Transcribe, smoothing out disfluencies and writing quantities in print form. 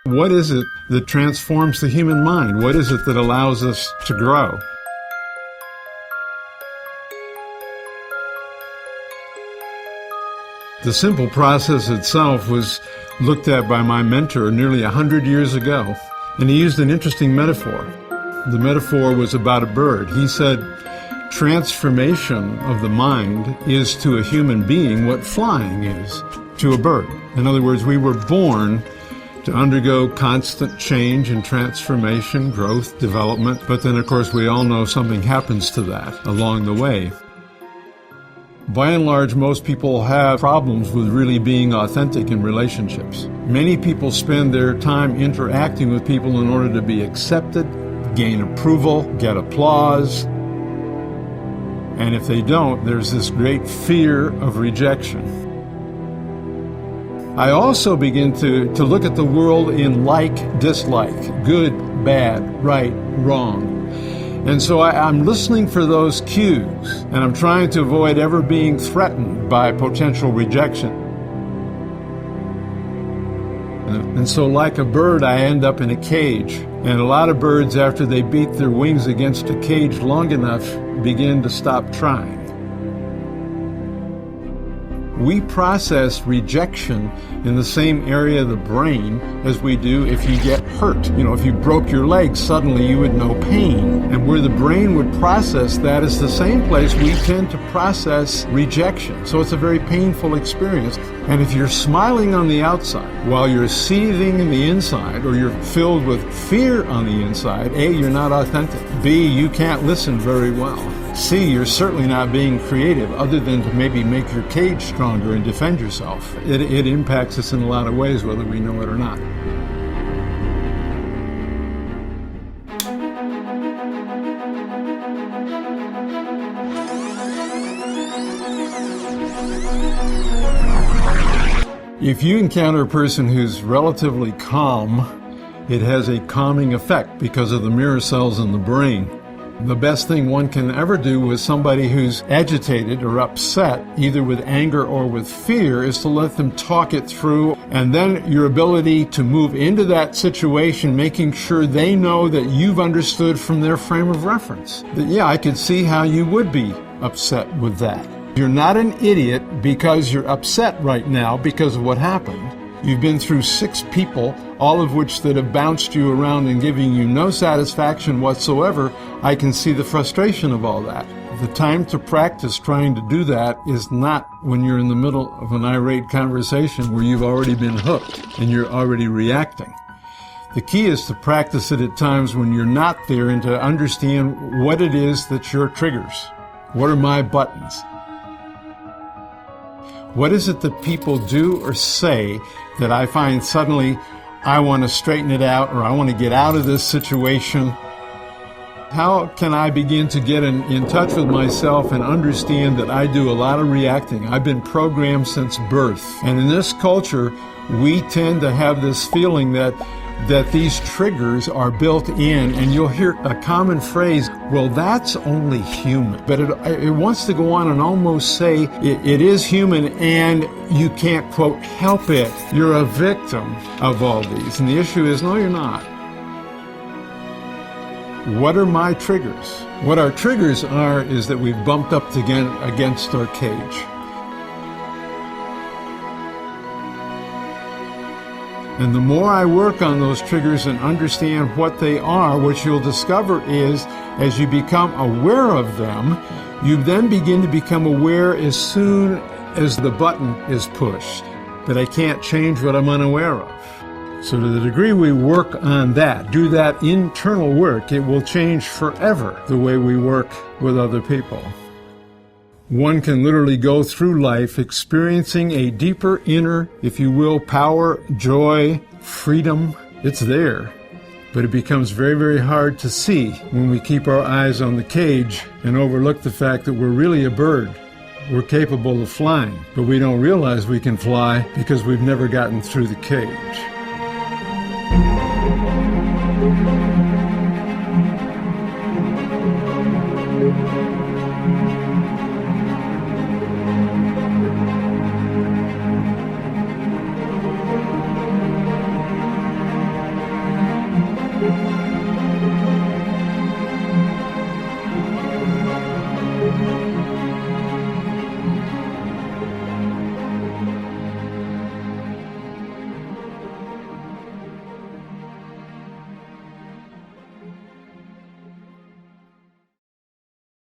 What is it that transforms the human mind? What is it that allows us to grow? The simple process itself was looked at by my mentor nearly 100 years ago, and he used an interesting metaphor. The metaphor was about a bird. He said, transformation of the mind is to a human being what flying is to a bird. In other words, we were born to undergo constant change and transformation, growth, development, but then of course we all know something happens to that along the way. By and large, most people have problems with really being authentic in relationships. Many people spend their time interacting with people in order to be accepted, gain approval, get applause. And if they don't, there's this great fear of rejection. I also begin to look at the world in like, dislike, good, bad, right, wrong. And so I'm listening for those cues, and I'm trying to avoid ever being threatened by potential rejection. And so like a bird, I end up in a cage. And a lot of birds, after they beat their wings against a cage long enough, begin to stop trying. We process rejection in the same area of the brain as we do if you get hurt. You know, if you broke your leg, suddenly you would know pain. And where the brain would process that is the same place we tend to process rejection. So it's a very painful experience. And if you're smiling on the outside while you're seething in the inside, or you're filled with fear on the inside, A, you're not authentic. B, you can't listen very well. C, you're certainly not being creative other than to maybe make your cage stronger and defend yourself. It impacts us in a lot of ways, whether we know it or not. If you encounter a person who's relatively calm, it has a calming effect because of the mirror cells in the brain. The best thing one can ever do with somebody who's agitated or upset, either with anger or with fear, is to let them talk it through, and then your ability to move into that situation, making sure they know that you've understood from their frame of reference. That, yeah, I could see how you would be upset with that. You're not an idiot because you're upset right now because of what happened. You've been through 6 people, all of which that have bounced you around and giving you no satisfaction whatsoever. I can see the frustration of all that. The time to practice trying to do that is not when you're in the middle of an irate conversation where you've already been hooked and you're already reacting. The key is to practice it at times when you're not there and to understand what it is that's your triggers. What are my buttons? What is it that people do or say that I find suddenly I want to straighten it out, or I want to get out of this situation? How can I begin to get in touch with myself and understand that I do a lot of reacting? I've been programmed since birth. And in this culture, we tend to have this feeling that these triggers are built in, and you'll hear a common phrase, well, that's only human. But it wants to go on and almost say it is human and you can't, quote, help it. You're a victim of all these. And the issue is, no, you're not. What are my triggers? What our triggers are is that we've bumped up against our cage. And the more I work on those triggers and understand what they are, what you'll discover is, as you become aware of them, you then begin to become aware as soon as the button is pushed. But I can't change what I'm unaware of. So to the degree we work on that, do that internal work, it will change forever the way we work with other people. One can literally go through life experiencing a deeper inner, if you will, power, joy, freedom. It's there. But it becomes very, very hard to see when we keep our eyes on the cage and overlook the fact that we're really a bird. We're capable of flying, but we don't realize we can fly because we've never gotten through the cage. you.